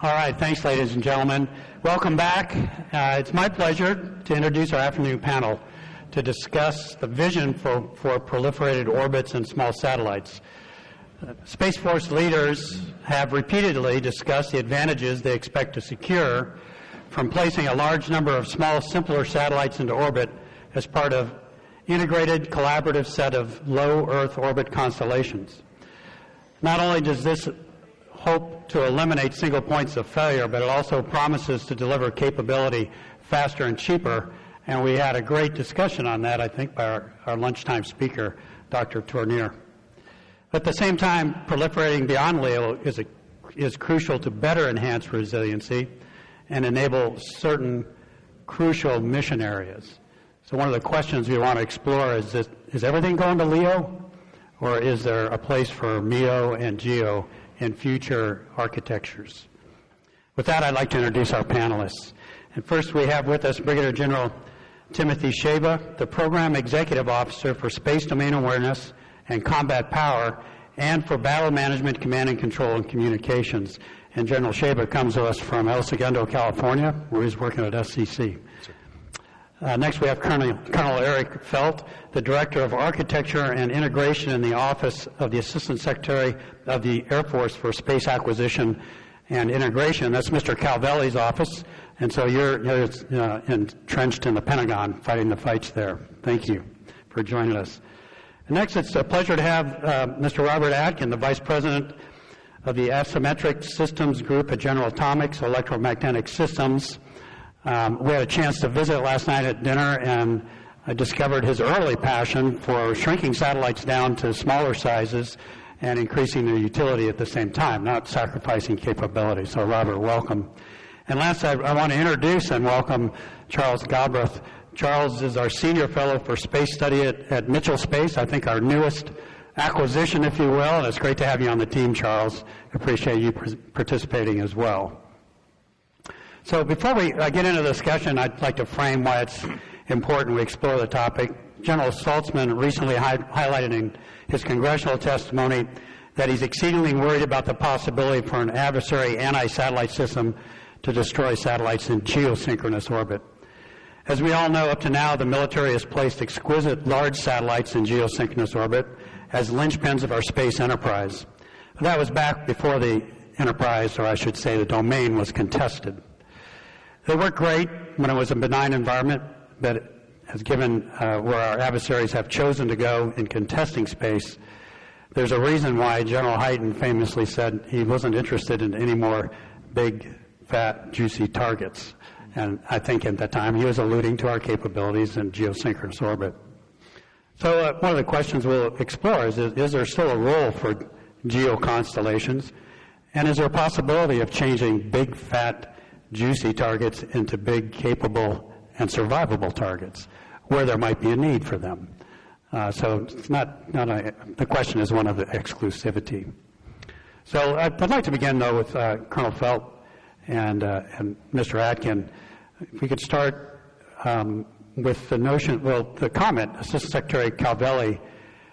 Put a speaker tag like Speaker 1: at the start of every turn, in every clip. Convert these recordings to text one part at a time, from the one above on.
Speaker 1: All right, thanks, ladies and gentlemen. Welcome back. It's my pleasure to introduce our afternoon panel to discuss the vision for proliferated orbits and small satellites. Space Force leaders have repeatedly discussed the advantages they expect to secure from placing a large number of small, simpler satellites into orbit as part of integrated, collaborative set of low Earth orbit constellations. Not only does this hope to eliminate single points of failure, but it also promises to deliver capability faster and cheaper, and we had a great discussion on that, I think, by our lunchtime speaker, Dr. Tournier. At the same time, proliferating beyond LEO is crucial to better enhance resiliency and enable certain crucial mission areas. So one of the questions we want to explore is everything going to LEO, or is there a place for MEO and GEO in future architectures? With that, I'd like to introduce our panelists. And first, we have with us Brigadier General Timothy Sejba, the Program Executive Officer for Space Domain Awareness and Combat Power, and for Battle Management, Command and Control and Communications. And General Sejba comes to us from El Segundo, California, where he's working at SCC. Next, we have Colonel Eric Felt, the Director of Architecture and Integration in the Office of the Assistant Secretary of the Air Force for Space Acquisition and Integration. That's Mr. Calvelli's office, and so you're entrenched in the Pentagon fighting the fights there. Thank you for joining us. And next, it's a pleasure to have Mr. Robert Atkin, the Vice President of the Asymmetric Systems Group at General Atomics Electromagnetic Systems. We had a chance to visit last night at dinner, and I discovered his early passion for shrinking satellites down to smaller sizes and increasing their utility at the same time, not sacrificing capability. So, Robert, welcome. And last, I want to introduce and welcome Charles Galbraith. Charles is our Senior Fellow for Space Study at Mitchell Space, I think our newest acquisition, if you will, and it's great to have you on the team, Charles. Appreciate you participating as well. So before we get into the discussion, I'd like to frame why it's important we explore the topic. General Saltzman recently highlighted in his congressional testimony that he's exceedingly worried about the possibility for an adversary anti-satellite system to destroy satellites in geosynchronous orbit. As we all know, up to now, the military has placed exquisite large satellites in geosynchronous orbit as linchpins of our space enterprise. That was back before the enterprise, or I should say the domain, was contested. They worked great when it was a benign environment, but as given where our adversaries have chosen to go in contesting space, there's a reason why General Hyten famously said he wasn't interested in any more big, fat, juicy targets. And I think at that time he was alluding to our capabilities in geosynchronous orbit. So one of the questions we'll explore is there still a role for geo constellations? And is there a possibility of changing big, fat, juicy targets into big, capable, and survivable targets where there might be a need for them? So it's the question is one of the exclusivity. So I'd like to begin, though, with Colonel Felt and Mr. Atkin. If we could start with the notion, the comment Assistant Secretary Calvelli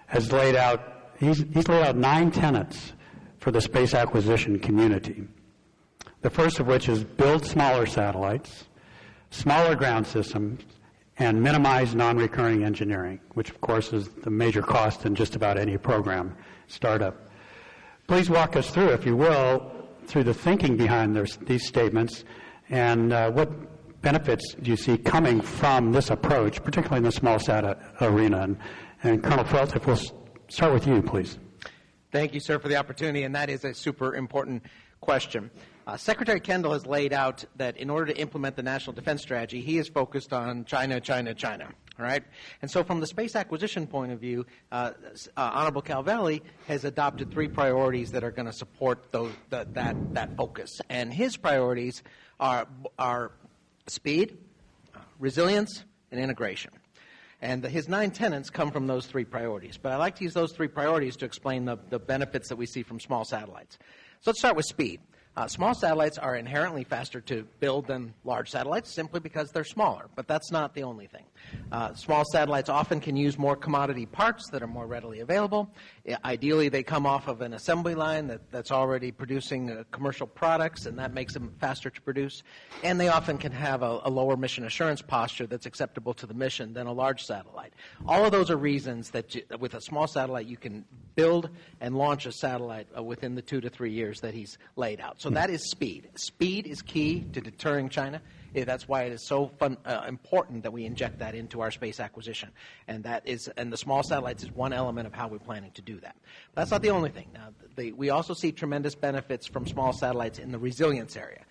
Speaker 1: has laid out. He's laid out 9 tenets for the space acquisition community. The first of which is build smaller satellites, smaller ground systems, and minimize non-recurring engineering, which of course is the major cost in just about any program startup. Please walk us through, if you will, through the thinking behind these statements, and what benefits do you see coming from this approach, particularly in the small sat arena? And Colonel Felt, if we'll start with you, please.
Speaker 2: Thank you, sir, for the opportunity, and that is a super important question. Secretary Kendall has laid out that in order to implement the National Defense Strategy, he is focused on China, China, China. All right? And so from the space acquisition point of view, Honorable Calvelli has adopted 3 priorities that are going to support that focus. And his priorities are speed, resilience, and integration. And his 9 tenets come from those 3 priorities. But I'd like to use those 3 priorities to explain the benefits that we see from small satellites. So let's start with speed. Small satellites are inherently faster to build than large satellites simply because they're smaller, but that's not the only thing. Small satellites often can use more commodity parts that are more readily available. Ideally, they come off of an assembly line that's already producing commercial products, and that makes them faster to produce. And they often can have a lower mission assurance posture that's acceptable to the mission than a large satellite. All of those are reasons that with a small satellite you can build and launch a satellite within the 2 to 3 years that he's laid out. So that is speed. Speed is key to deterring China. That's why it is so important that we inject that into our space acquisition. And the small satellites is one element of how we're planning to do that. But that's not the only thing. Now, we also see tremendous benefits from small satellites in the resilience area.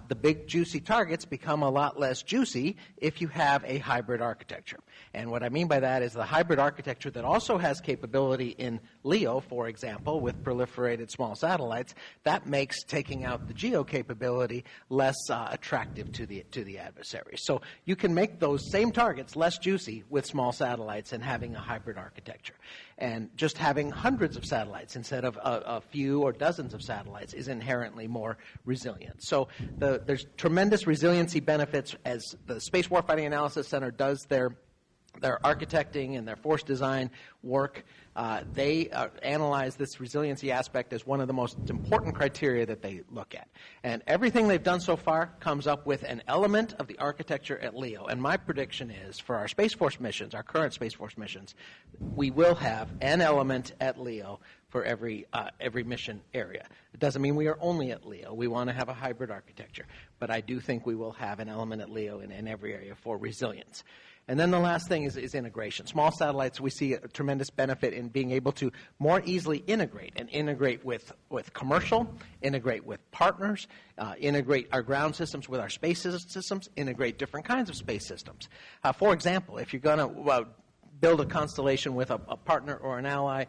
Speaker 2: The big juicy targets become a lot less juicy if you have a hybrid architecture. And what I mean by that is the hybrid architecture that also has capability in LEO, for example, with proliferated small satellites, that makes taking out the GEO capability less attractive to the adversary. So you can make those same targets less juicy with small satellites and having a hybrid architecture. And just having hundreds of satellites instead of a few or dozens of satellites is inherently more resilient. So there's tremendous resiliency benefits as the Space Warfighting Analysis Center does their architecting and their force design work. They analyze this resiliency aspect as one of the most important criteria that they look at. And everything they've done so far comes up with an element of the architecture at LEO. And my prediction is for our Space Force missions, our current Space Force missions, we will have an element at LEO for every mission area. It doesn't mean we are only at LEO. We want to have a hybrid architecture. But I do think we will have an element at LEO in every area for resilience. And then the last thing is integration. Small satellites, we see a tremendous benefit in being able to more easily integrate with commercial, integrate with partners, integrate our ground systems with our space systems, integrate different kinds of space systems. For example, if you're going to build a constellation with a partner or an ally,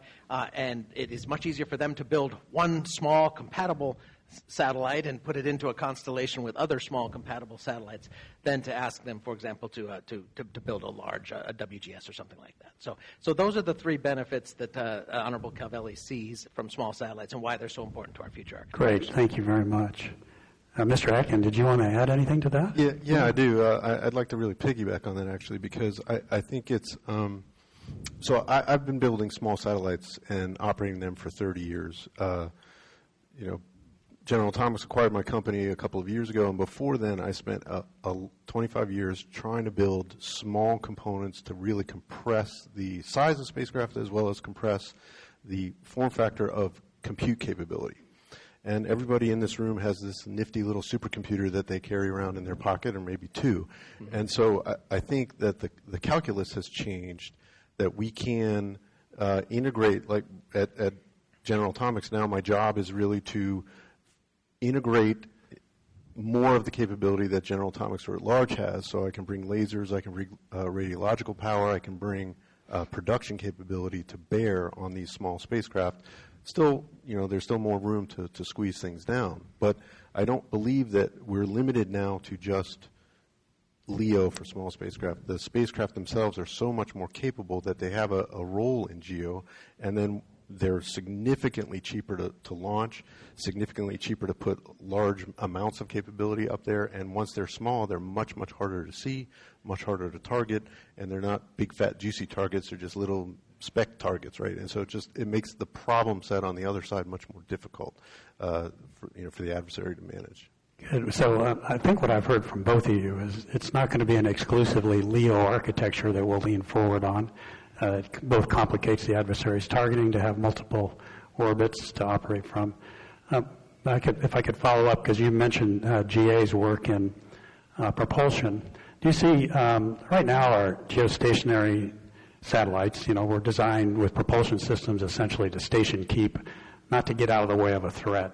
Speaker 2: and it is much easier for them to build one small compatible satellite and put it into a constellation with other small compatible satellites than to ask them, for example, to build a large a WGS or something like that. So those are the three benefits that Honorable Calvelli sees from small satellites and why they're so important to our future architecture.
Speaker 1: Great, thank you very much. Mr. Atkin, did you want to add anything to that?
Speaker 3: Yeah, I do. I'd like to really piggyback on that, actually, because I think it's so I've been building small satellites and operating them for 30 years. General Atomics acquired my company a couple of years ago, and before then I spent 25 years trying to build small components to really compress the size of spacecraft as well as compress the form factor of compute capability. And everybody in this room has this nifty little supercomputer that they carry around in their pocket, or maybe two. Mm-hmm. And so I think that the calculus has changed, that we can integrate, like at General Atomics now, my job is really to integrate more of the capability that General Atomics or at large has. So I can bring lasers, I can bring radiological power, I can bring production capability to bear on these small spacecraft. Still, there's still more room to squeeze things down. But I don't believe that we're limited now to just LEO for small spacecraft. The spacecraft themselves are so much more capable that they have a role in GEO, and then they're significantly cheaper to launch, significantly cheaper to put large amounts of capability up there, and once they're small, they're much, much harder to see, much harder to target, and they're not big, fat, juicy targets. They're just little speck targets, right? And so it makes the problem set on the other side much more difficult for the adversary to manage.
Speaker 1: Good. So I think what I've heard from both of you is it's not going to be an exclusively LEO architecture that we'll lean forward on. It both complicates the adversary's targeting to have multiple orbits to operate from. If I could follow up, because you mentioned GA's work in propulsion. Do you see, right now our geostationary satellites, were designed with propulsion systems essentially to station keep, not to get out of the way of a threat.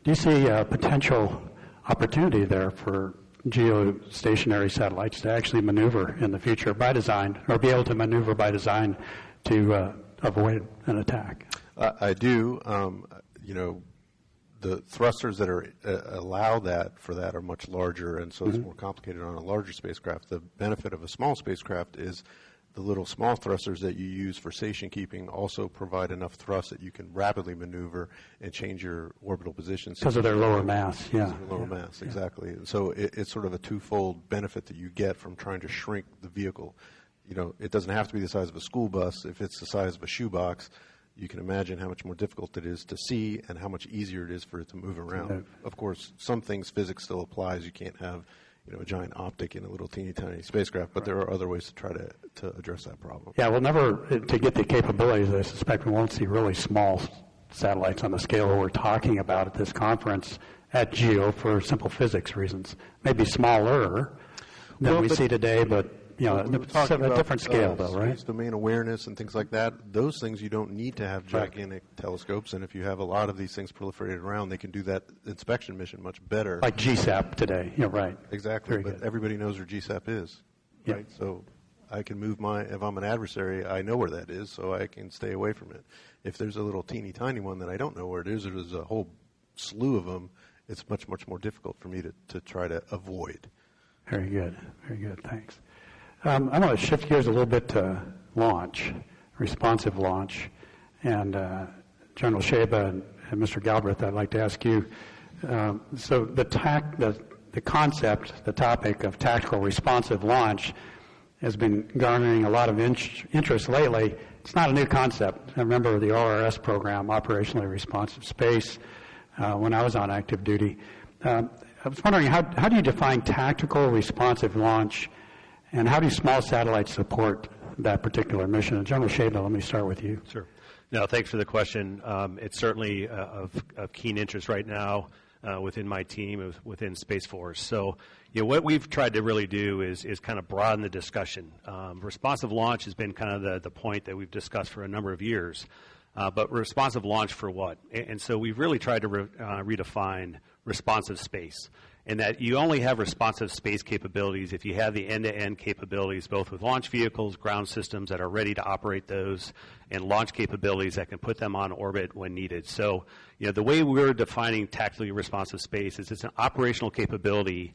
Speaker 1: Do you see a potential opportunity there for geostationary satellites to actually maneuver in the future by design, or be able to maneuver by design to avoid an attack?
Speaker 3: I do. The thrusters that allow for that are much larger, and so it's more complicated on a larger spacecraft. The benefit of a small spacecraft is the little small thrusters that you use for station keeping also provide enough thrust that you can rapidly maneuver and change your orbital position.
Speaker 1: Because of their lower mass, yeah.
Speaker 3: Lower mass, exactly. So it's sort of a twofold benefit that you get from trying to shrink the vehicle. You know, it doesn't have to be the size of a school bus. If it's the size of a shoebox, you can imagine how much more difficult it is to see and how much easier it is for it to move around. Of course, some things physics still applies. You can't have, you know, a giant optic in a little teeny tiny spacecraft, but there are other ways to try to address that problem.
Speaker 1: Yeah, we'll never, to get the capabilities, I suspect we won't see really small satellites on the scale we're talking about at this conference at GEO for simple physics reasons. Maybe smaller than we see today, but you know, it's a different scale, though, right?
Speaker 3: Space domain awareness and things like that. Those things you don't need to have gigantic telescopes, and if you have a lot of these things proliferated around, they can do that inspection mission much better.
Speaker 1: Like GSAP today. You're right.
Speaker 3: Exactly,
Speaker 1: Very
Speaker 3: but
Speaker 1: good.
Speaker 3: everybody knows where GSAP is, right?
Speaker 1: Yeah.
Speaker 3: So I can move if I'm an adversary, I know where that is, so I can stay away from it. If there's a little teeny tiny one that I don't know where it is, or there's a whole slew of them, it's much, much more difficult for me to try to avoid.
Speaker 1: Very good. Very good. Thanks. I want to shift gears a little bit to launch, responsive launch. And General Sejba and Mr. Galbraith, I'd like to ask you, so the concept, the topic of tactical responsive launch has been garnering a lot of interest lately. It's not a new concept. I remember the ORS program, Operationally Responsive Space, when I was on active duty. I was wondering, how do you define tactical responsive launch, and how do small satellites support that particular mission? And General Sejba, let me start with you.
Speaker 4: Sure. No, thanks for the question. It's certainly of keen interest right now within my team, within Space Force. So, you know, what we've tried to really do is kind of broaden the discussion. Responsive launch has been kind of the point that we've discussed for a number of years. But responsive launch for what? And so we've really tried to redefine responsive space, and that you only have responsive space capabilities if you have the end-to-end capabilities, both with launch vehicles, ground systems that are ready to operate those, and launch capabilities that can put them on orbit when needed. So, you know, the way we're defining tactically responsive space is it's an operational capability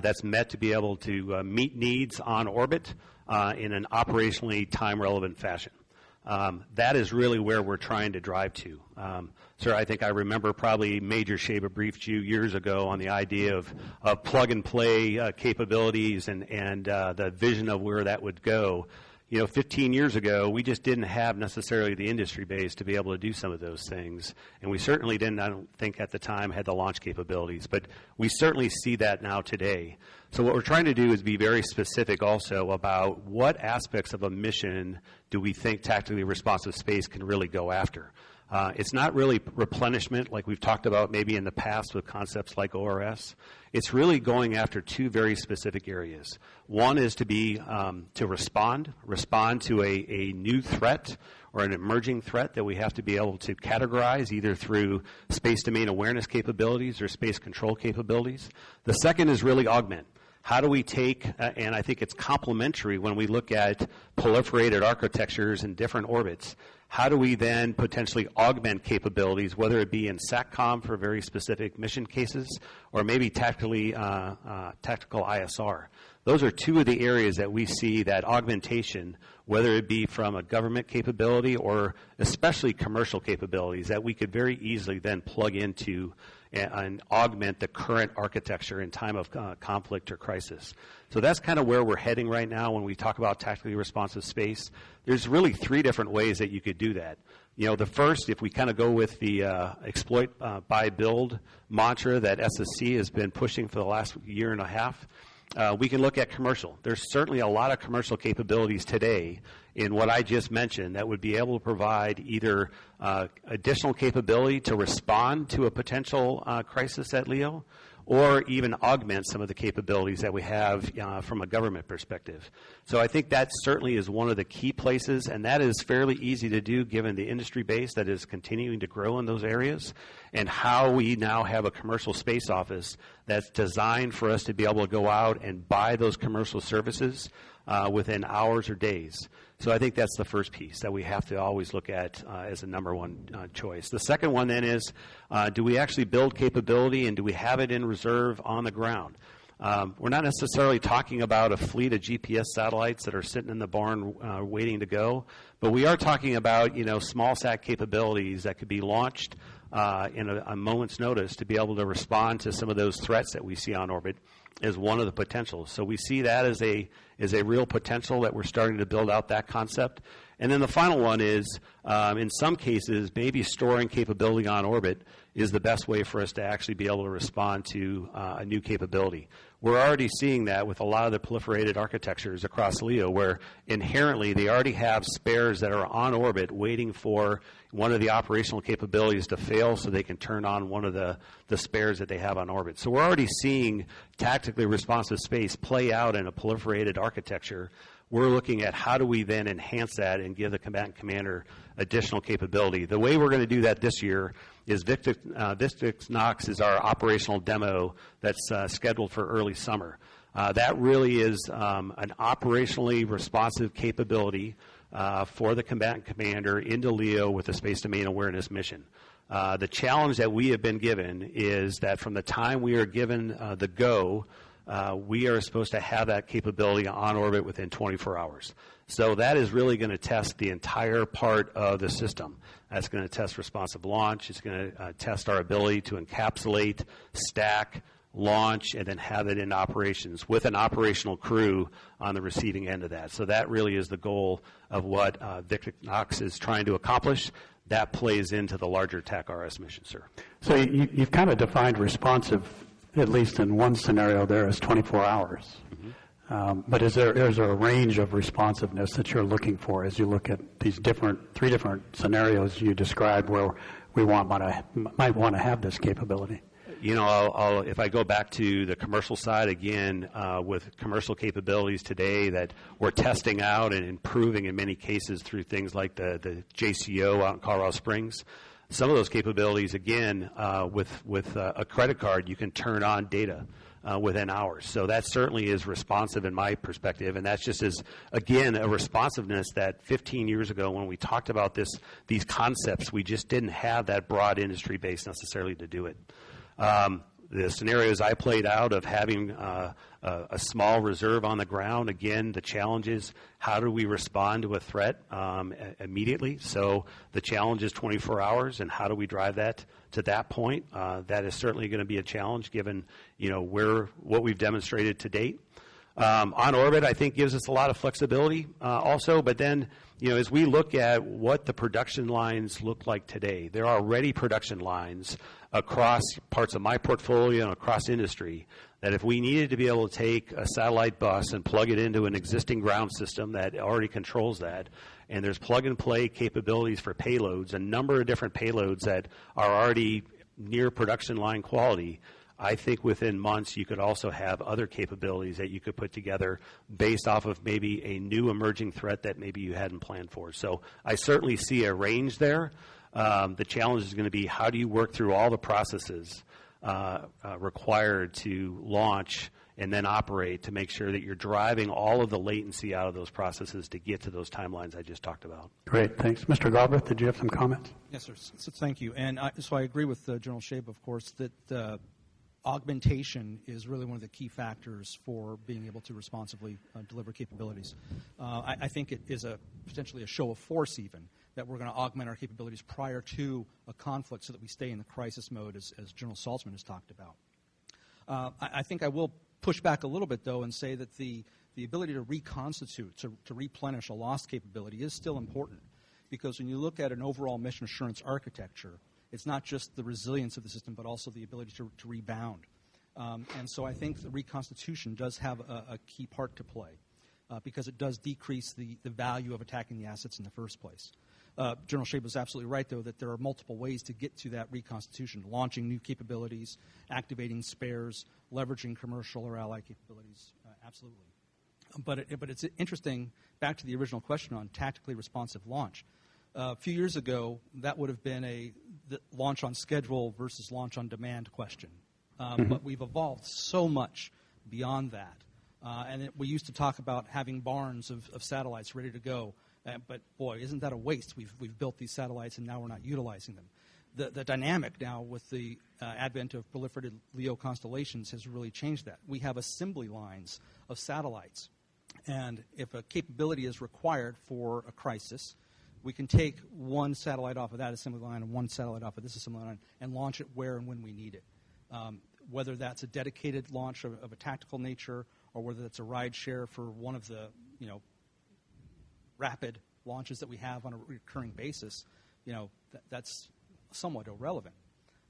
Speaker 4: that's meant to be able to meet needs on orbit in an operationally time-relevant fashion. That is really where we're trying to drive to. Sir, I think I remember probably Major Sejba briefed you years ago on the idea of plug-and-play capabilities and the vision of where that would go. You know, 15 years ago, we just didn't have necessarily the industry base to be able to do some of those things. And we certainly didn't, I don't think at the time, had the launch capabilities. But we certainly see that now today. So what we're trying to do is be very specific also about what aspects of a mission do we think tactically responsive space can really go after. It's not really replenishment like we've talked about maybe in the past with concepts like ORS. It's really going after two very specific areas. One is to be to respond to a new threat or an emerging threat that we have to be able to categorize either through space domain awareness capabilities or space control capabilities. The second is really augment. How do we take, and I think it's complementary when we look at proliferated architectures in different orbits, how do we then potentially augment capabilities, whether it be in SATCOM for very specific mission cases or maybe tactical ISR? Those are two of the areas that we see that augmentation, whether it be from a government capability or especially commercial capabilities, that we could very easily then plug into and augment the current architecture in time of conflict or crisis. So that's kind of where we're heading right now when we talk about tactically responsive space. There's really three different ways that you could do that. You know, the first, if we kind of go with the exploit, buy, build mantra that SSC has been pushing for the last year and a half, we can look at commercial. There's certainly a lot of commercial capabilities today in what I just mentioned that would be able to provide either additional capability to respond to a potential crisis at LEO or even augment some of the capabilities that we have from a government perspective. So I think that certainly is one of the key places, and that is fairly easy to do given the industry base that is continuing to grow in those areas and how we now have a commercial space office that's designed for us to be able to go out and buy those commercial services within hours or days. So I think that's the first piece that we have to always look at as a number one choice. The second one then is, do we actually build capability and do we have it in reserve on the ground? We're not necessarily talking about a fleet of GPS satellites that are sitting in the barn waiting to go, but we are talking about, small sat capabilities that could be launched in a moment's notice to be able to respond to some of those threats that we see on orbit is one of the potentials. So we see that as a real potential that we're starting to build out that concept. And then the final one is, in some cases, maybe storing capability on orbit is the best way for us to actually be able to respond to a new capability. We're already seeing that with a lot of the proliferated architectures across LEO, where inherently they already have spares that are on orbit waiting for one of the operational capabilities to fail so they can turn on one of the spares that they have on orbit. So we're already seeing tactically responsive space play out in a proliferated architecture. We're looking at how do we then enhance that and give the combatant commander additional capability. The way we're going to do that this year is Victrix Nox is our operational demo that's scheduled for early summer. That really is an operationally responsive capability for the combatant commander into LEO with a space domain awareness mission. The challenge that we have been given is that from the time we are given the go, we are supposed to have that capability on orbit within 24 hours. So that is really going to test the entire part of the system. That's going to test responsive launch. It's going to test our ability to encapsulate, stack, launch, and then have it in operations with an operational crew on the receiving end of that. So that really is the goal of what Victrix Nox is trying to accomplish. That plays into the larger TAC-RS mission, sir.
Speaker 1: So you've kind of defined responsive, at least in one scenario there, as 24 hours. Mm-hmm. But is there a range of responsiveness that you're looking for as you look at these three different scenarios you described where we might want to have this capability?
Speaker 4: If I go back to the commercial side again, with commercial capabilities today that we're testing out and improving in many cases through things like the JCO out in Colorado Springs. Some of those capabilities, again, with a credit card, you can turn on data within hours. So that certainly is responsive in my perspective, and that's just again, a responsiveness that 15 years ago when we talked about these concepts, we just didn't have that broad industry base necessarily to do it. The scenarios I played out of having a small reserve on the ground, again, the challenge is how do we respond to a threat immediately? So the challenge is 24 hours, and how do we drive that to that point? That is certainly going to be a challenge given what we've demonstrated to date. On orbit, I think, gives us a lot of flexibility also, but then as we look at what the production lines look like today, there are already production lines across parts of my portfolio and across industry that if we needed to be able to take a satellite bus and plug it into an existing ground system that already controls that, and there's plug-and-play capabilities for payloads, a number of different payloads that are already near production line quality, I think within months you could also have other capabilities that you could put together based off of maybe a new emerging threat that maybe you hadn't planned for. So I certainly see a range there. The challenge is going to be how do you work through all the processes required to launch and then operate to make sure that you're driving all of the latency out of those processes to get to those timelines I just talked about.
Speaker 1: Great, thanks. Mr. Galbraith, did you have some comments?
Speaker 5: Yes, sir. So thank you. And so I agree with General Sejba, of course, that augmentation is really one of the key factors for being able to responsibly deliver capabilities. I think it is potentially a show of force even that we're going to augment our capabilities prior to a conflict so that we stay in the crisis mode as General Saltzman has talked about. I think I will push back a little bit, though, and say that the ability to reconstitute, to replenish a lost capability is still important because when you look at an overall mission assurance architecture, it's not just the resilience of the system, but also the ability to rebound. And so I think the reconstitution does have a key part to play because it does decrease the value of attacking the assets in the first place. General Sejba was absolutely right, though, that there are multiple ways to get to that reconstitution, launching new capabilities, activating spares, leveraging commercial or allied capabilities, absolutely. But it's interesting, back to the original question on tactically responsive launch. A few years ago, that would have been the launch on schedule versus launch on demand question. But we've evolved so much beyond that. And we used to talk about having barns of satellites ready to go. But, boy, isn't that a waste? We've built these satellites, and now we're not utilizing them. The dynamic now with the advent of proliferated LEO constellations has really changed that. We have assembly lines of satellites, and if a capability is required for a crisis, we can take one satellite off of that assembly line and one satellite off of this assembly line and launch it where and when we need it. Whether that's a dedicated launch of a tactical nature or whether it's a ride share for one of the rapid launches that we have on a recurring basis, that's somewhat irrelevant.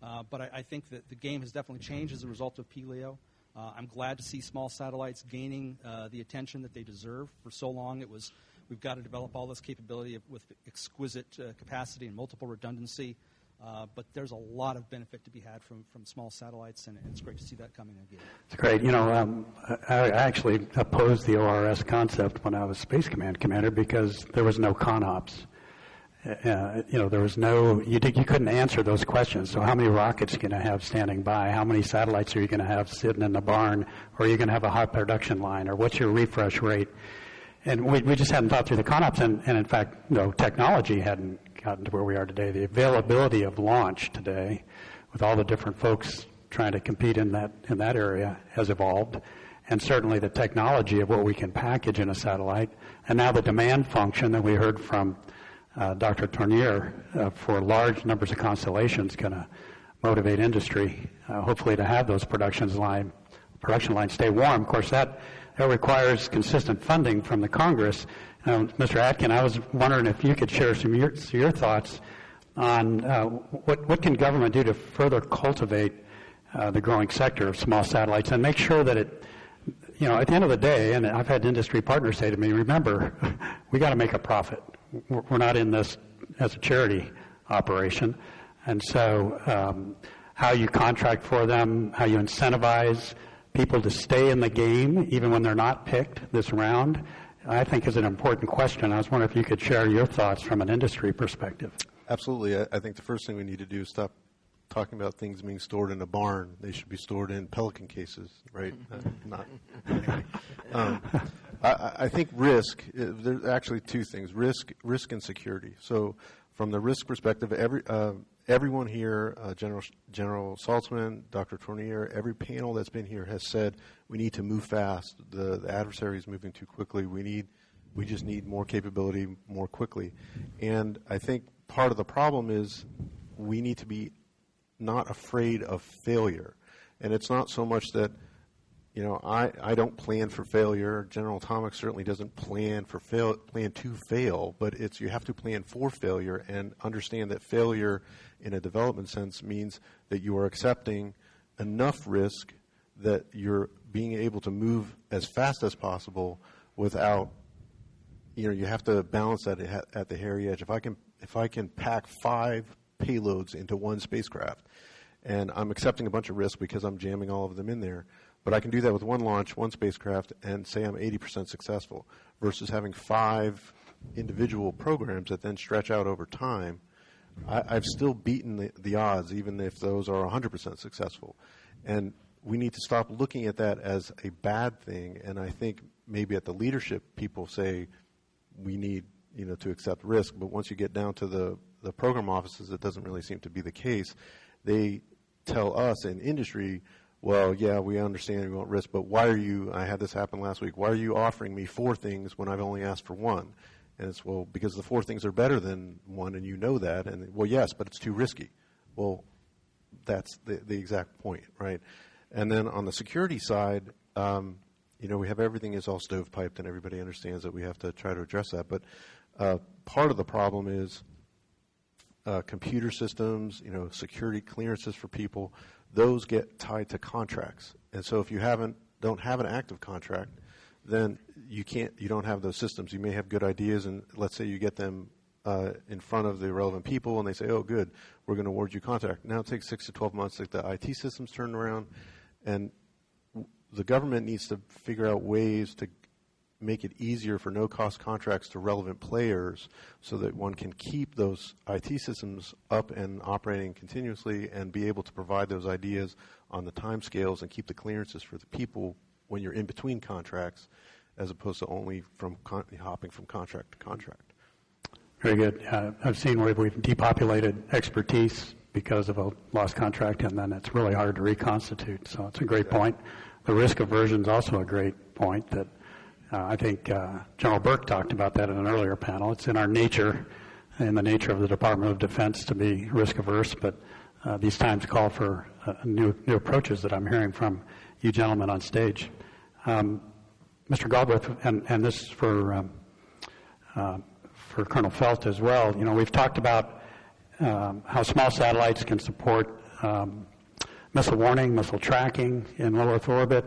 Speaker 5: But I think that the game has definitely changed as a result of PLEO. I'm glad to see small satellites gaining the attention that they deserve. For so long it was, we've got to develop all this capability with exquisite capacity and multiple redundancy. But there's a lot of benefit to be had from small satellites, and it's great to see that coming again.
Speaker 1: It's great. I actually opposed the ORS concept when I was Space Command commander because there was no Conops. There was no, you couldn't answer those questions. So how many rockets are you going to have standing by? How many satellites are you going to have sitting in the barn? Or are you going to have a high production line? Or what's your refresh rate? And we just hadn't thought through the Conops, and in fact, technology hadn't gotten to where we are today. The availability of launch today, with all the different folks trying to compete in that area, has evolved, and certainly the technology of what we can package in a satellite, and now the demand function that we heard from Dr. Tournier for large numbers of constellations going to motivate industry, hopefully to have those production lines stay warm. Of course, that requires consistent funding from the Congress. Mr. Atkin, I was wondering if you could share some of your thoughts on what can government do to further cultivate the growing sector of small satellites and make sure that it, at the end of the day, and I've had industry partners say to me, remember, we got to make a profit. We're not in this as a charity operation. And so how you contract for them, how you incentivize people to stay in the game even when they're not picked this round, I think is an important question. I was wondering if you could share your thoughts from an industry perspective.
Speaker 3: Absolutely. I think the first thing we need to do is stop talking about things being stored in a barn. They should be stored in Pelican cases, right? Not. I think risk, there's actually two things, risk and security. So from the risk perspective, everyone here, General Saltzman, Dr. Tournier, every panel that's been here has said we need to move fast. The adversary is moving too quickly. We just need more capability more quickly. And I think part of the problem is we need to be not afraid of failure. And it's not so much that, I don't plan for failure. General Atomics certainly doesn't plan to fail, but it's you have to plan for failure and understand that failure in a development sense means that you are accepting enough risk that you're being able to move as fast as possible without, you have to balance that at the hairy edge. If I can pack 5 payloads into one spacecraft, and I'm accepting a bunch of risk because I'm jamming all of them in there, but I can do that with one launch, one spacecraft, and say I'm 80% successful, versus having 5 individual programs that then stretch out over time. I've still beaten the odds, even if those are 100% successful. And we need to stop looking at that as a bad thing, and I think maybe at the leadership, people say we need to accept risk, but once you get down to the program offices, it doesn't really seem to be the case. They tell us in industry, well, yeah, we understand we want risk, but why are you, I had this happen last week, why are you offering me 4 things when I've only asked for 1? And it's, well, because the 4 things are better than 1, and you know that, and, well, yes, but it's too risky. Well, that's the exact point, right? And then on the security side, we have everything is all stovepiped, and everybody understands that we have to try to address that, but part of the problem is computer systems, security clearances for people, those get tied to contracts. And so if you don't have an active contract, then you don't have those systems. You may have good ideas, and let's say you get them in front of the relevant people, and they say, oh, good, we're going to award you contract. Now it takes 6 to 12 months to get the IT systems turned around, and the government needs to figure out ways to make it easier for no-cost contracts to relevant players so that one can keep those IT systems up and operating continuously and be able to provide those ideas on the timescales and keep the clearances for the people when you're in between contracts as opposed to only from hopping from contract to contract.
Speaker 1: Very good. I've seen where we've depopulated expertise because of a lost contract, and then it's really hard to reconstitute. So it's a great point. The risk aversion is also a great point that I think General Burke talked about that in an earlier panel. It's in our nature, in the nature of the Department of Defense, to be risk averse, but these times call for new approaches that I'm hearing from you gentlemen on stage. Mr. Galbraith, and this is for Colonel Felt as well. You know, we've talked about how small satellites can support missile warning, missile tracking in low Earth orbit,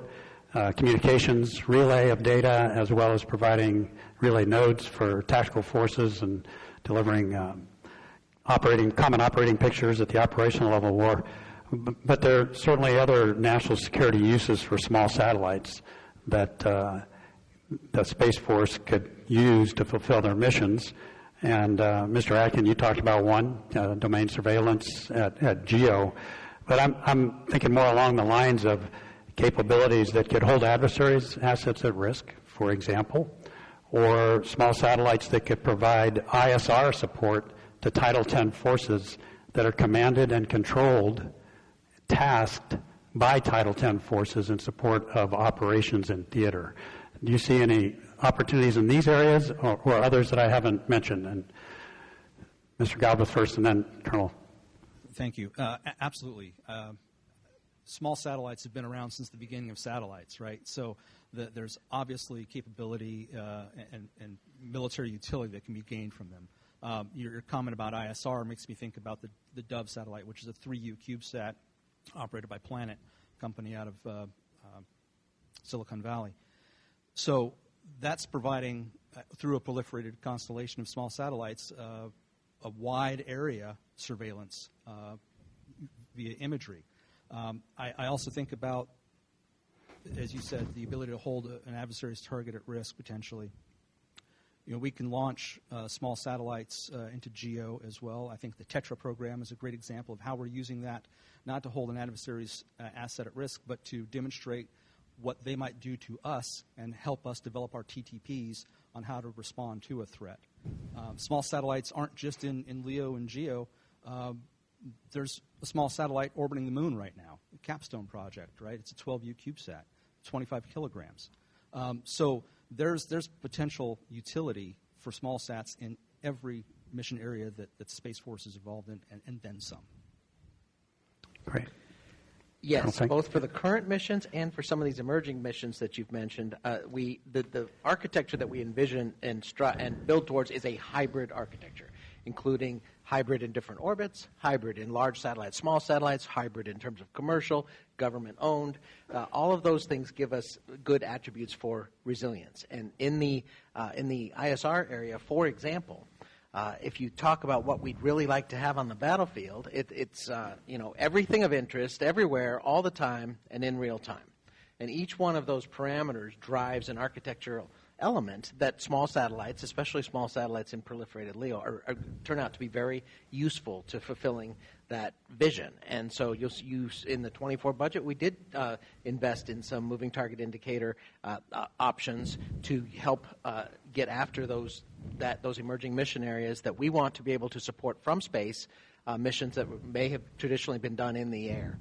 Speaker 1: communications, relay of data, as well as providing relay nodes for tactical forces and delivering common operating pictures at the operational level of war. But there are certainly other national security uses for small satellites that the Space Force could use to fulfill their missions. And Mr. Atkin, you talked about one, domain surveillance at Geo. But I'm thinking more along the lines of capabilities that could hold adversaries' assets at risk, for example, or small satellites that could provide ISR support to Title X forces that are commanded and controlled, tasked by Title X forces in support of operations in theater. Do you see any opportunities in these areas or others that I haven't mentioned? And Mr. Galbraith first, and then Colonel.
Speaker 5: Thank you. Absolutely. Small satellites have been around since the beginning of satellites, right? So there's obviously capability and military utility that can be gained from them. Your comment about ISR makes me think about the Dove satellite, which is a 3U CubeSat operated by Planet, company out of Silicon Valley. So that's providing, through a proliferated constellation of small satellites, a wide area surveillance via imagery. I also think about, as you said, the ability to hold an adversary's target at risk potentially. You know, we can launch small satellites into GEO as well. I think the Tetra program is a great example of how we're using that, not to hold an adversary's asset at risk, but to demonstrate what they might do to us and help us develop our TTPs on how to respond to a threat. Small satellites aren't just in LEO and GEO. There's a small satellite orbiting the moon right now, the Capstone project, right? It's a 12U CubeSat, 25 kilograms. So there's potential utility for small sats in every mission area that Space Force is involved in, and then some.
Speaker 1: Great.
Speaker 2: Yes, both for the current missions and for some of these emerging missions that you've mentioned. The architecture that we envision and build towards is a hybrid architecture, including hybrid in different orbits, hybrid in large satellites, small satellites, hybrid in terms of commercial, government-owned. All of those things give us good attributes for resilience. And in the ISR area, for example, if you talk about what we'd really like to have on the battlefield, it's everything of interest, everywhere, all the time, and in real time. And each one of those parameters drives an architectural element that small satellites, especially small satellites in proliferated LEO, turn out to be very useful to fulfilling that vision. And so you'll use in the 24 budget, we did invest in some moving target indicator options to help get after those emerging mission areas that we want to be able to support from space, missions that may have traditionally been done in the air.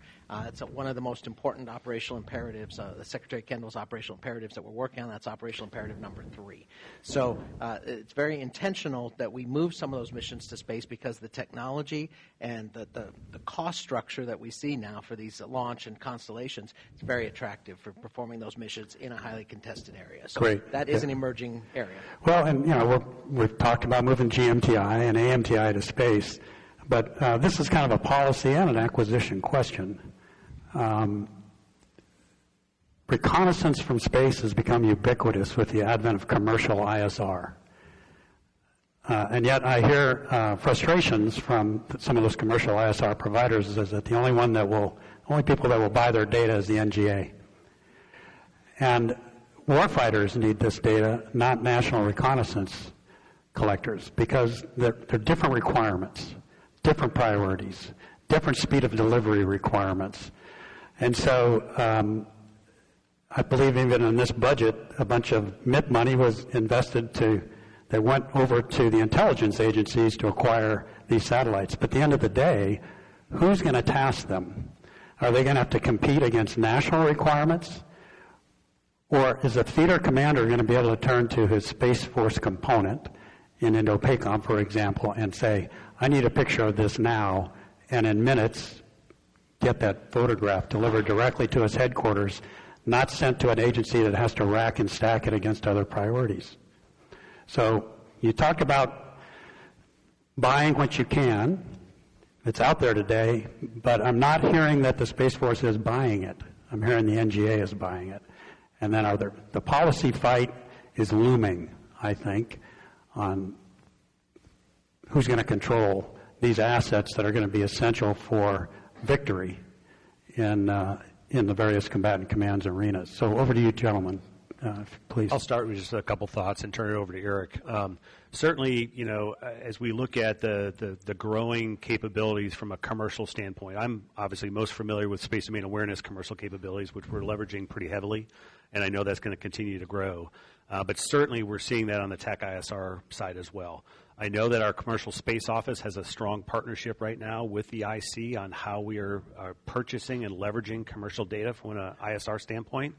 Speaker 2: It's one of the most important operational imperatives, the Secretary Kendall's operational imperatives that we're working on. That's operational imperative number 3. So it's very intentional that we move some of those missions to space because the technology and the cost structure that we see now for these launch and constellations is very attractive for performing those missions in a highly contested area. So
Speaker 1: Great.
Speaker 2: That is an emerging area.
Speaker 1: Well, and we've talked about moving GMTI and AMTI to space. But this is kind of a policy and an acquisition question. Reconnaissance from space has become ubiquitous with the advent of commercial ISR. And yet I hear frustrations from some of those commercial ISR providers is that the only people that will buy their data is the NGA. And warfighters need this data, not national reconnaissance collectors, because they're different requirements, different priorities, different speed of delivery requirements. And so I believe even in this budget, a bunch of MIP money was invested that went over to the intelligence agencies to acquire these satellites. But at the end of the day, who's going to task them? Are they going to have to compete against national requirements? Or is a theater commander going to be able to turn to his Space Force component in Indo-PACOM, for example, and say, I need a picture of this now, and in minutes get that photograph delivered directly to his headquarters, not sent to an agency that has to rack and stack it against other priorities. So you talk about buying what you can. It's out there today, but I'm not hearing that the Space Force is buying it. I'm hearing the NGA is buying it. And then the policy fight is looming, I think, on who's going to control these assets that are going to be essential for victory in the various combatant commands arenas. So over to you, gentlemen, please.
Speaker 4: I'll start with just a couple thoughts and turn it over to Eric. Certainly, as we look at the growing capabilities from a commercial standpoint, I'm obviously most familiar with space domain awareness commercial capabilities, which we're leveraging pretty heavily, and I know that's going to continue to grow. But certainly we're seeing that on the TAC ISR side as well. I know that our commercial space office has a strong partnership right now with the IC on how we are purchasing and leveraging commercial data from an ISR standpoint.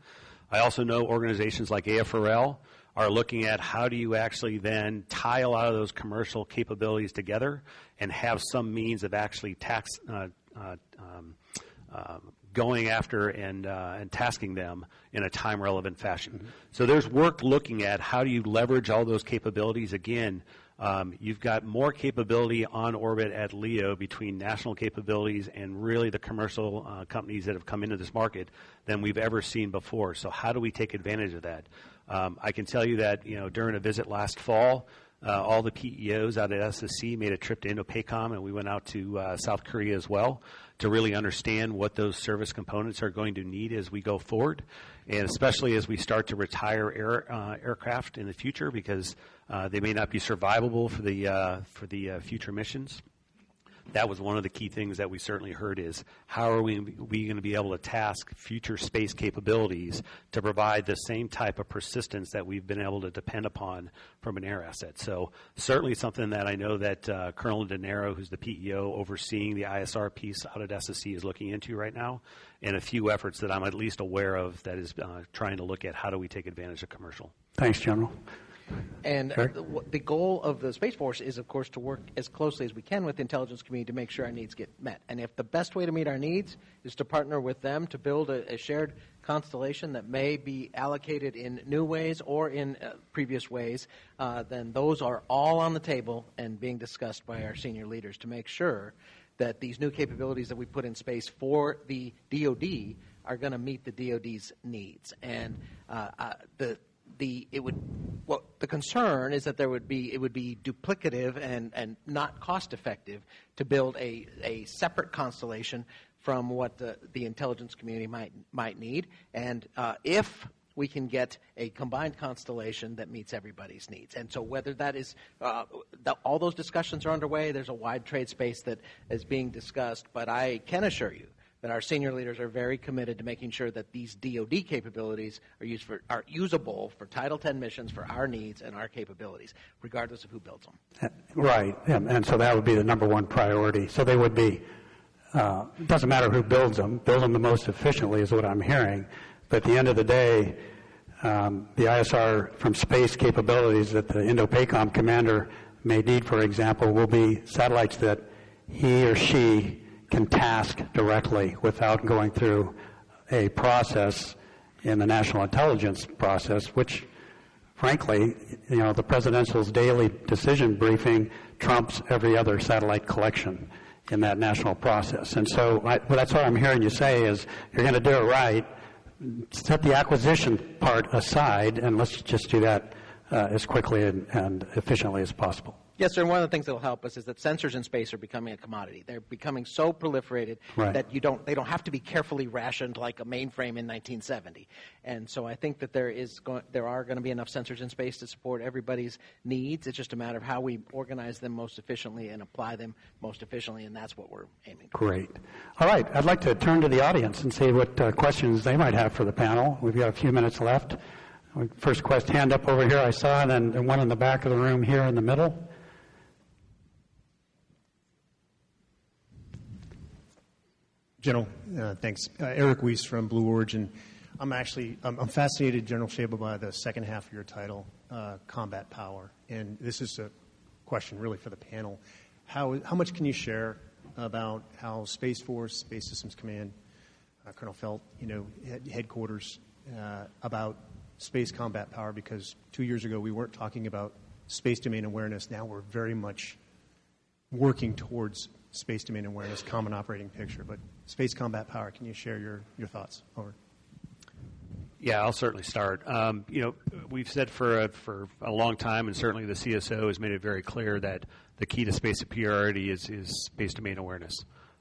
Speaker 4: I also know organizations like AFRL are looking at how do you actually then tie a lot of those commercial capabilities together and have some means of actually going after and tasking them in a time-relevant fashion. Mm-hmm. So there's work looking at how do you leverage all those capabilities. Again, you've got more capability on orbit at LEO between national capabilities and really the commercial companies that have come into this market than we've ever seen before. So how do we take advantage of that? I can tell you that during a visit last fall, all the PEOs out at SSC made a trip to Indo-PACOM, and we went out to South Korea as well to really understand what those service components are going to need as we go forward, and especially as we start to retire aircraft in the future because they may not be survivable for the future missions. That was one of the key things that we certainly heard is how are we going to be able to task future space capabilities to provide the same type of persistence that we've been able to depend upon from an air asset. So certainly something that I know that Colonel De Niro, who's the PEO overseeing the ISR piece out at SSC, is looking into right now, and a few efforts that I'm at least aware of that is trying to look at how do we take advantage of commercial.
Speaker 1: Thanks, General.
Speaker 2: And the goal of the Space Force is, of course, to work as closely as we can with the intelligence community to make sure our needs get met. And if the best way to meet our needs is to partner with them to build a shared constellation that may be allocated in new ways or in previous ways, then those are all on the table and being discussed by our senior leaders to make sure that these new capabilities that we put in space for the DoD are going to meet the DoD's needs. And the concern is that it would be duplicative and not cost effective to build a separate constellation from what the intelligence community might need, and if we can get a combined constellation that meets everybody's needs. And so whether that is all those discussions are underway, there's a wide trade space that is being discussed, but I can assure you that our senior leaders are very committed to making sure that these DoD capabilities are usable for Title X missions for our needs and our capabilities, regardless of who builds them.
Speaker 1: Right, and so that would be the number one priority. So they would be, it doesn't matter who build them the most efficiently is what I'm hearing. But at the end of the day, the ISR from space capabilities that the Indo-PACOM commander may need, for example, will be satellites that he or she can task directly without going through a process in the national intelligence process, which, frankly, the presidential's daily decision briefing trumps every other satellite collection in that national process. And so that's what I'm hearing you say is you're going to do it right, set the acquisition part aside, and let's just do that as quickly and efficiently as possible.
Speaker 2: Yes, sir, and one of the things that will help us is that sensors in space are becoming a commodity. They're becoming so proliferated that they don't have to be carefully rationed like a mainframe in 1970. And so I think that there are going to be enough sensors in space to support everybody's needs. It's just a matter of how we organize them most efficiently and apply them most efficiently, and that's what we're aiming for.
Speaker 1: Great. All right, I'd like to turn to the audience and see what questions they might have for the panel. We've got a few minutes left. First hand up over here I saw, and then one in the back of the room here in the middle.
Speaker 6: General, thanks. Eric Weiss from Blue Origin. I'm fascinated, General Sejba, by the second half of your title, combat power. And this is a question really for the panel. How much can you share about how Space Force, Space Systems Command, Colonel Felt, headquarters, about space combat power? Because 2 years ago we weren't talking about space domain awareness. Now we're very much working towards space domain awareness, common operating picture. But space combat power, can you share your thoughts? Over.
Speaker 4: Yeah, I'll certainly start. We've said for a long time, and certainly the CSO has made it very clear that the key to space superiority is space domain awareness.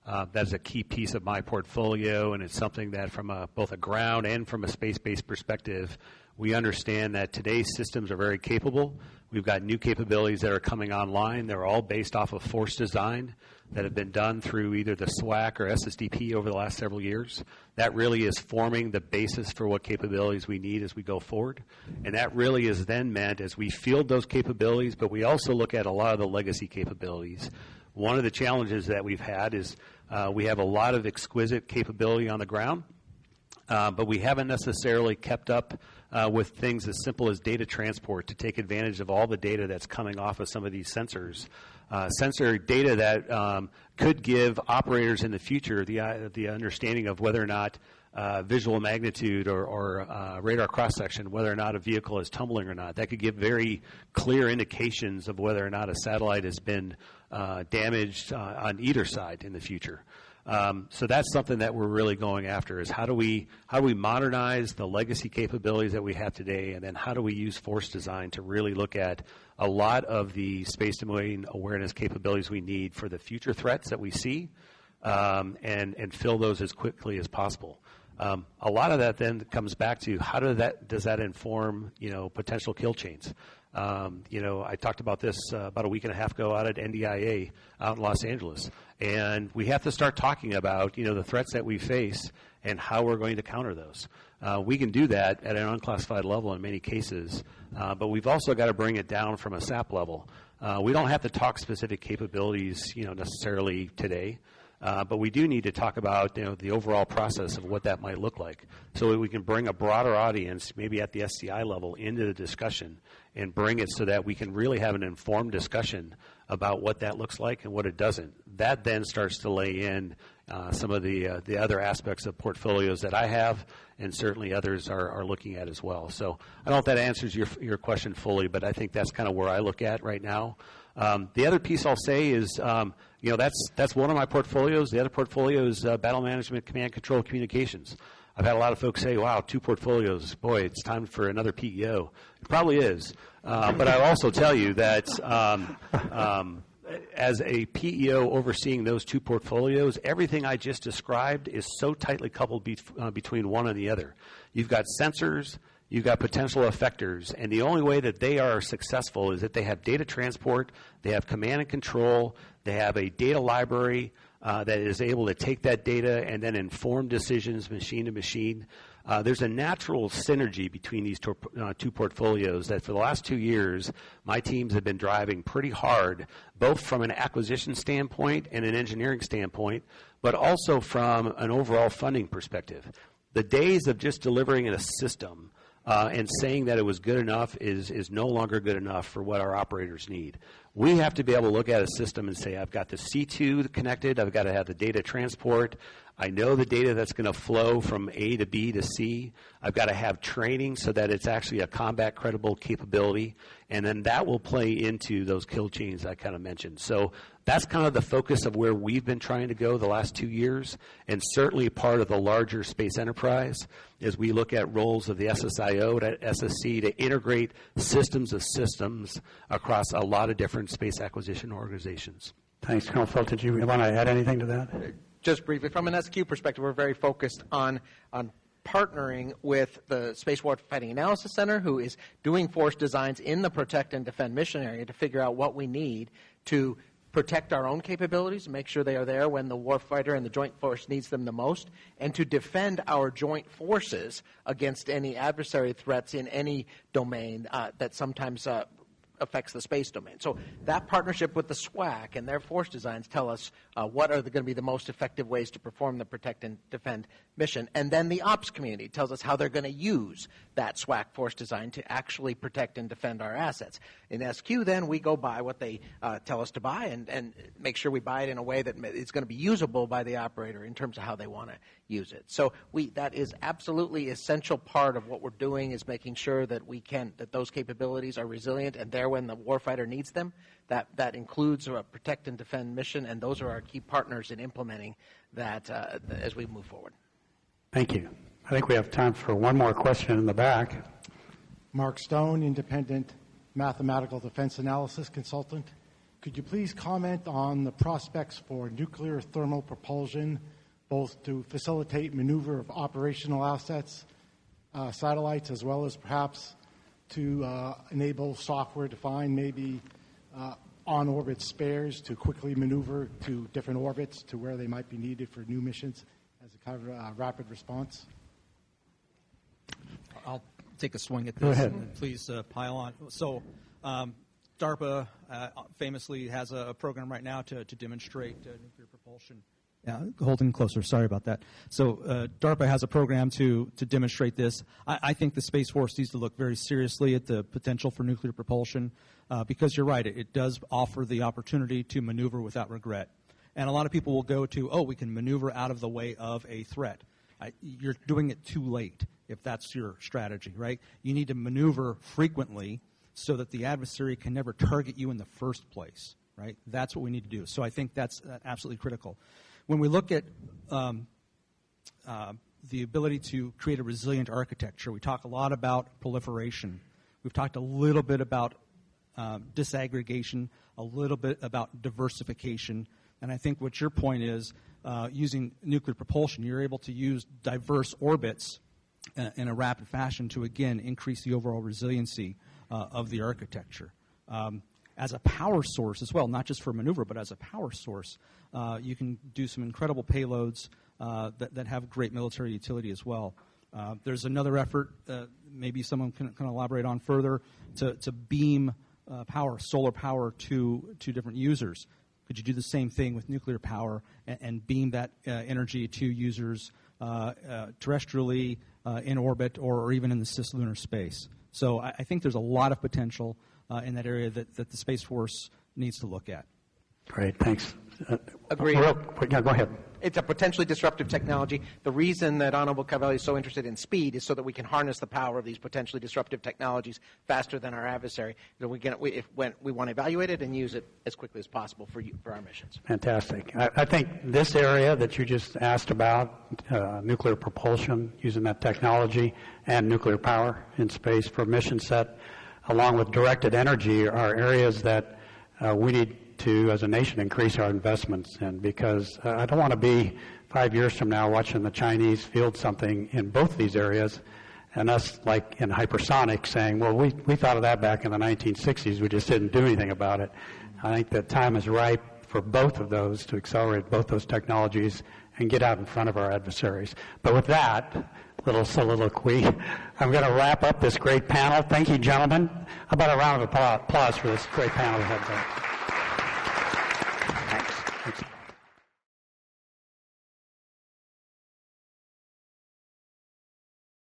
Speaker 4: That is a key piece of my portfolio, and it's something that from both a ground and from a space-based perspective, we understand that today's systems are very capable. We've got new capabilities that are coming online. They're all based off of force design that have been done through either the SWAC or SSDP over the last several years. That really is forming the basis for what capabilities we need as we go forward. And that really is then meant as we field those capabilities, but we also look at a lot of the legacy capabilities. One of the challenges that we've had is we have a lot of exquisite capability on the ground, but we haven't necessarily kept up with things as simple as data transport to take advantage of all the data that's coming off of some of these sensors. Sensor data that could give operators in the future the understanding of whether or not visual magnitude or radar cross-section, whether or not a vehicle is tumbling or not. That could give very clear indications of whether or not a satellite has been damaged on either side in the future. So that's something that we're really going after is how do we modernize the legacy capabilities that we have today, and then how do we use force design to really look at a lot of the space domain awareness capabilities we need for the future threats that we see, and fill those as quickly as possible. A lot of that then comes back to how does that inform potential kill chains. I talked about this about a week and a half ago out at NDIA out in Los Angeles, and we have to start talking about the threats that we face and how we're going to counter those. We can do that at an unclassified level in many cases, but we've also got to bring it down from a SAP level. We don't have to talk specific capabilities necessarily today. But we do need to talk about the overall process of what that might look like, so that we can bring a broader audience, maybe at the SCI level, into the discussion and bring it so that we can really have an informed discussion about what that looks like and what it doesn't. That then starts to lay in some of the other aspects of portfolios that I have, and certainly others are looking at as well. So I don't know if that answers your question fully, but I think that's kind of where I look at right now. The other piece I'll say is, that's one of my portfolios. The other portfolio is battle management, command control, communications. I've had a lot of folks say, wow, 2 portfolios. Boy, it's time for another PEO. It probably is. But I'll also tell you that as a PEO overseeing those 2 portfolios, everything I just described is so tightly coupled between one and the other. You've got sensors, you've got potential effectors, and the only way that they are successful is that they have data transport, they have command and control, they have a data library that is able to take that data and then inform decisions machine to machine. There's a natural synergy between these 2 portfolios that for the last 2 years, my teams have been driving pretty hard, both from an acquisition standpoint and an engineering standpoint, but also from an overall funding perspective. The days of just delivering in a system and saying that it was good enough is no longer good enough for what our operators need. We have to be able to look at a system and say, I've got the C2 connected, I've got to have the data transport, I know the data that's going to flow from A to B to C, I've got to have training so that it's actually a combat credible capability, and then that will play into those kill chains I kind of mentioned. So that's kind of the focus of where we've been trying to go the last 2 years, and certainly part of the larger space enterprise as we look at roles of the SSIO to SSC to integrate systems of systems across a lot of different space acquisition organizations.
Speaker 1: Thanks, Colonel Felt. Did you want to add anything to that?
Speaker 2: Just briefly, from an SQ perspective, we're very focused on partnering with the Space Warfighting Analysis Center, who is doing force designs in the protect and defend mission area to figure out what we need to protect our own capabilities, make sure they are there when the warfighter and the joint force needs them the most, and to defend our joint forces against any adversary threats in any domain that sometimes affects the space domain. So that partnership with the SWAC and their force designs tell us what are going to be the most effective ways to perform the protect and defend mission. And then the ops community tells us how they're going to use that SWAC force design to actually protect and defend our assets. In SQ, then, we go buy what they tell us to buy and make sure we buy it in a way that it's going to be usable by the operator in terms of how they want to use it. So that is absolutely essential part of what we're doing, is making sure that that those capabilities are resilient and there when the warfighter needs them. That includes a protect and defend mission, and those are our key partners in implementing that as we move forward.
Speaker 1: Thank you. I think we have time for one more question in the back.
Speaker 7: Mark Stone, independent mathematical defense analysis consultant. Could you please comment on the prospects for nuclear thermal propulsion, both to facilitate maneuver of operational assets, satellites, as well as perhaps to enable software-defined, maybe on-orbit spares to quickly maneuver to different orbits to where they might be needed for new missions as a kind of rapid response?
Speaker 5: I'll take a swing at this.
Speaker 1: Go ahead.
Speaker 5: And please pile on. So DARPA famously has a program right now to demonstrate nuclear propulsion. Yeah, holding closer. Sorry about that. So DARPA has a program to demonstrate this. I think the Space Force needs to look very seriously at the potential for nuclear propulsion because you're right. It does offer the opportunity to maneuver without regret. And a lot of people will go to, we can maneuver out of the way of a threat. You're doing it too late if that's your strategy, right? You need to maneuver frequently so that the adversary can never target you in the first place, right? That's what we need to do. So I think that's absolutely critical. When we look at the ability to create a resilient architecture, we talk a lot about proliferation. We've talked a little bit about disaggregation, a little bit about diversification. And I think what your point is, using nuclear propulsion, you're able to use diverse orbits in a rapid fashion to, again, increase the overall resiliency of the architecture. As a power source as well, not just for maneuver, but as a power source, you can do some incredible payloads that have great military utility as well. There's another effort, maybe someone can elaborate on further, to beam power, solar power to different users. Could you do the same thing with nuclear power and beam that energy to users terrestrially, in orbit, or even in the cislunar space? So I think there's a lot of potential in that area that the Space Force needs to look at.
Speaker 1: Great, thanks.
Speaker 2: Agreed.
Speaker 1: Yeah, go ahead.
Speaker 2: It's a potentially disruptive technology. The reason that Honorable Cavalli is so interested in speed is so that we can harness the power of these potentially disruptive technologies faster than our adversary. So when we want to evaluate it and use it as quickly as possible for our missions.
Speaker 1: Fantastic. I think this area that you just asked about, nuclear propulsion, using that technology, and nuclear power in space for mission set, along with directed energy, are areas that we need to, as a nation, increase our investments in, because I don't want to be 5 years from now watching the Chinese field something in both these areas and us, like in hypersonic, saying, well, we thought of that back in the 1960s, we just didn't do anything about it. I think the time is ripe for both of those, to accelerate both those technologies and get out in front of our adversaries. But with that little soliloquy, I'm going to wrap up this great panel. Thank you, gentlemen. How about a round of applause for this great panel we had today?